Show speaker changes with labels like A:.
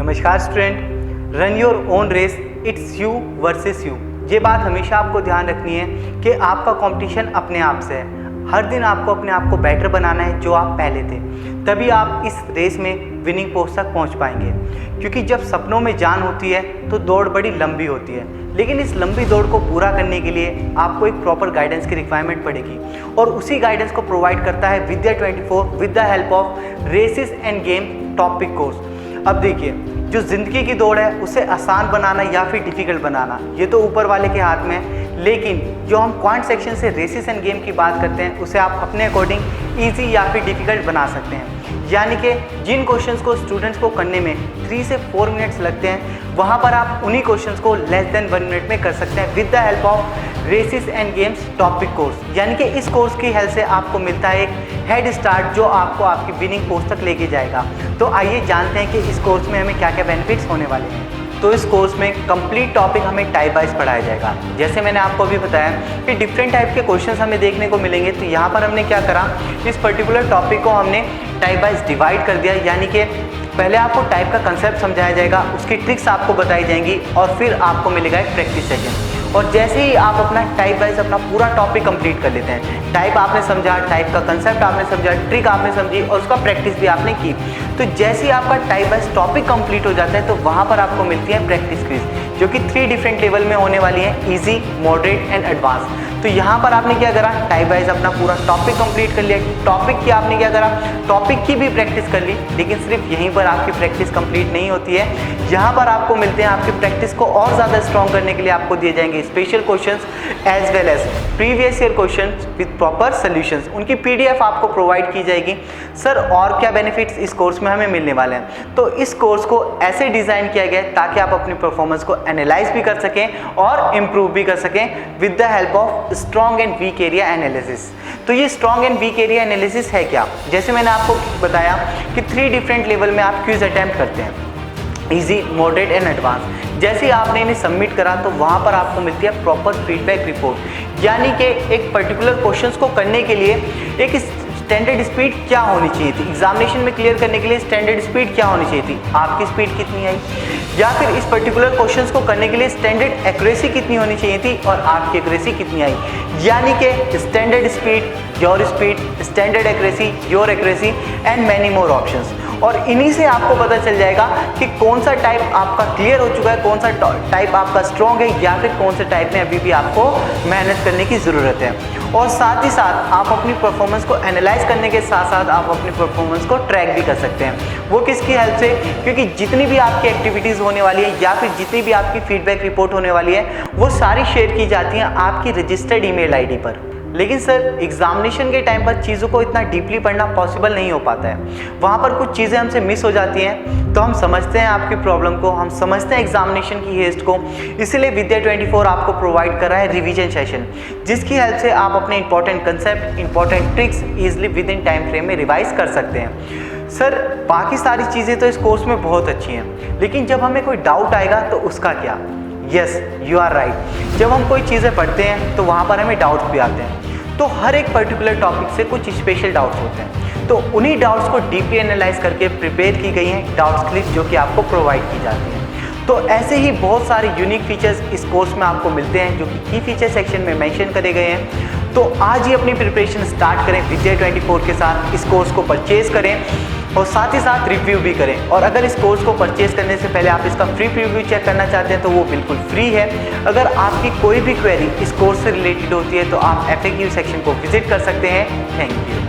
A: नमस्कार student, run your own race, it's you versus you. ये बात हमेशा आपको ध्यान रखनी है कि आपका कंपटीशन अपने आप से है। हर दिन आपको अपने आप को बेटर बनाना है जो आप पहले थे, तभी आप इस रेस में विनिंग पोस्ट तक पहुंच पाएंगे। क्योंकि जब सपनों में जान होती है तो दौड़ बड़ी लंबी होती है, लेकिन इस लंबी दौड़ को पूरा करने के लिए आपको एक प्रॉपर गाइडेंस की रिक्वायरमेंट पड़ेगी, और उसी गाइडेंस को प्रोवाइड करता है Vidya 24 with the help of races and game topic course. अब देखिए, जो ज़िंदगी की दौड़ है उसे आसान बनाना या फिर डिफ़िकल्ट बनाना ये तो ऊपर वाले के हाथ में है, लेकिन जो हम क्वांट सेक्शन से रेसेस एंड गेम की बात करते हैं उसे आप अपने अकॉर्डिंग ईजी या फिर डिफ़िकल्ट बना सकते हैं। यानी कि जिन क्वेश्चंस को स्टूडेंट्स को करने में 3 से 4 मिनट्स लगते हैं, वहाँ पर आप उन्हीं क्वेश्चंस को लेस देन 1 मिनट में कर सकते हैं with the help of races and games topic course. यानी कि इस कोर्स की हेल्प से आपको मिलता है एक हेड स्टार्ट जो आपको आपकी विनिंग पोस्ट तक लेके जाएगा। तो आइए जानते हैं कि इस कोर्स में हमें क्या क्या बेनिफिट्स होने वाले हैं। तो इस कोर्स में कंप्लीट टॉपिक हमें टाइप वाइज पढ़ाया जाएगा। जैसे मैंने आपको अभी बताया कि डिफरेंट टाइप के क्वेश्चंस हमें देखने को मिलेंगे, तो यहाँ पर हमने क्या करा, इस पर्टिकुलर टॉपिक को हमने टाइप वाइज डिवाइड कर दिया। यानी कि पहले आपको टाइप का कंसेप्ट समझाया जाएगा, उसकी ट्रिक्स आपको बताई जाएंगी, और फिर आपको मिलेगा एक प्रैक्टिस सेशन। और जैसे ही आप अपना टाइप वाइज अपना पूरा टॉपिक कंप्लीट कर लेते हैं, टाइप आपने समझा, टाइप का कंसेप्ट आपने समझा, ट्रिक आपने समझी और उसका प्रैक्टिस भी आपने की, तो जैसे ही आपका टाइप वाइज टॉपिक कंप्लीट हो जाता है तो वहाँ पर आपको मिलती है प्रैक्टिस क्विज, जो कि 3 डिफरेंट लेवल में होने वाली है, इजी, मॉडरेट एंड एडवांस। तो यहाँ पर आपने क्या करा, टाइप वाइज अपना पूरा टॉपिक कंप्लीट कर लिया। टॉपिक की आपने क्या करा, टॉपिक की भी प्रैक्टिस कर ली, लेकिन सिर्फ यहीं पर आपकी प्रैक्टिस कंप्लीट नहीं होती है। यहाँ पर आपको मिलते हैं आपकी प्रैक्टिस को और ज़्यादा स्ट्रॉन्ग करने के लिए आपको दिए जाएंगे special questions as well as previous year questions with proper solutions. उनकी PDF आपको प्रोवाइड की जाएगी। सर और क्या बेनिफिट्स इस कोर्स में हमें मिलने वाले हैं, तो इस कोर्स को ऐसे डिज़ाइन किया गया है ताकि आप अपनी परफॉर्मेंस को एनालाइज भी कर सकें और इम्प्रूव भी कर सकें with the help of strong and weak area analysis. तो ये strong and weak area analysis है क्या, जैसे मैंने आपको बताया कि 3 डिफरेंट लेवल में आप क्विज अटैम्प्ट करते हैं, इजी, मॉडरेट एंड एडवांस। जैसे ही आपने इन्हें सबमिट करा तो वहाँ पर आपको मिलती है प्रॉपर फीडबैक रिपोर्ट। यानी कि एक पर्टिकुलर क्वेश्चंस को करने के लिए एक स्टैंडर्ड स्पीड क्या होनी चाहिए थी, एग्जामिनेशन में क्लियर करने के लिए स्टैंडर्ड स्पीड क्या होनी चाहिए थी, आपकी स्पीड कितनी आई, या फिर इस पर्टिकुलर क्वेश्चंस को करने के लिए स्टैंडर्ड एक्यूरेसी कितनी होनी चाहिए थी और आपकी एक्यूरेसी कितनी आई। यानी कि standard speed, your speed, standard accuracy, your accuracy and many more options. और इन्हीं से आपको पता चल जाएगा कि कौन सा टाइप आपका क्लियर हो चुका है, कौन सा टाइप आपका स्ट्रॉन्ग है, या फिर कौन से टाइप में अभी भी आपको मेहनत करने की ज़रूरत है। और साथ ही साथ आप अपनी परफॉर्मेंस को एनालाइज करने के साथ साथ आप अपनी परफॉर्मेंस को ट्रैक भी कर सकते हैं। वो किसकी हेल्प से, क्योंकि जितनी भी आपकी एक्टिविटीज़ होने वाली है या फिर जितनी भी आपकी फीडबैक रिपोर्ट होने वाली है वो सारी शेयर की जाती हैं आपकी रजिस्टर्ड ईमेल आईडी पर। लेकिन सर एग्जामिनेशन के टाइम पर चीज़ों को इतना डीपली पढ़ना पॉसिबल नहीं हो पाता है, वहाँ पर कुछ चीज़ें हमसे मिस हो जाती हैं। तो हम समझते हैं आपकी प्रॉब्लम को, हम समझते हैं एग्जामिनेशन की हेस्ट को, इसीलिए विद्या 24 आपको प्रोवाइड कर रहा है रिवीजन सेशन, जिसकी हेल्प से आप अपने important concept, important tricks easily with in time frame में रिवाइज कर सकते हैं। सर बाकी सारी चीज़ें तो इस कोर्स में बहुत अच्छी हैं, लेकिन जब हमें कोई डाउट आएगा तो उसका क्या। यस, यू आर राइट, जब हम कोई चीज़ें पढ़ते हैं तो वहाँ पर हमें डाउट्स भी आते हैं। तो हर एक पर्टिकुलर टॉपिक से कुछ स्पेशल डाउट्स होते हैं, तो उन्हीं डाउट्स को डीपली एनालाइज करके प्रिपेयर की गई हैं डाउट्स लिस्ट जो कि आपको प्रोवाइड की जाती है। तो ऐसे ही बहुत सारे यूनिक फीचर्स इस कोर्स में आपको मिलते हैं जो कि की फीचर सेक्शन में मेंशन करे गए हैं। तो आज ही अपनी प्रिपरेशन स्टार्ट करें विद्या 24 के साथ, इस कोर्स को परचेज करें और साथ ही साथ रिव्यू भी करें। और अगर इस कोर्स को परचेज करने से पहले आप इसका फ्री प्रीव्यू चेक करना चाहते हैं तो वो बिल्कुल फ्री है। अगर आपकी कोई भी क्वेरी इस कोर्स से रिलेटेड होती है तो आप FAQ सेक्शन को विजिट कर सकते हैं। Thank you.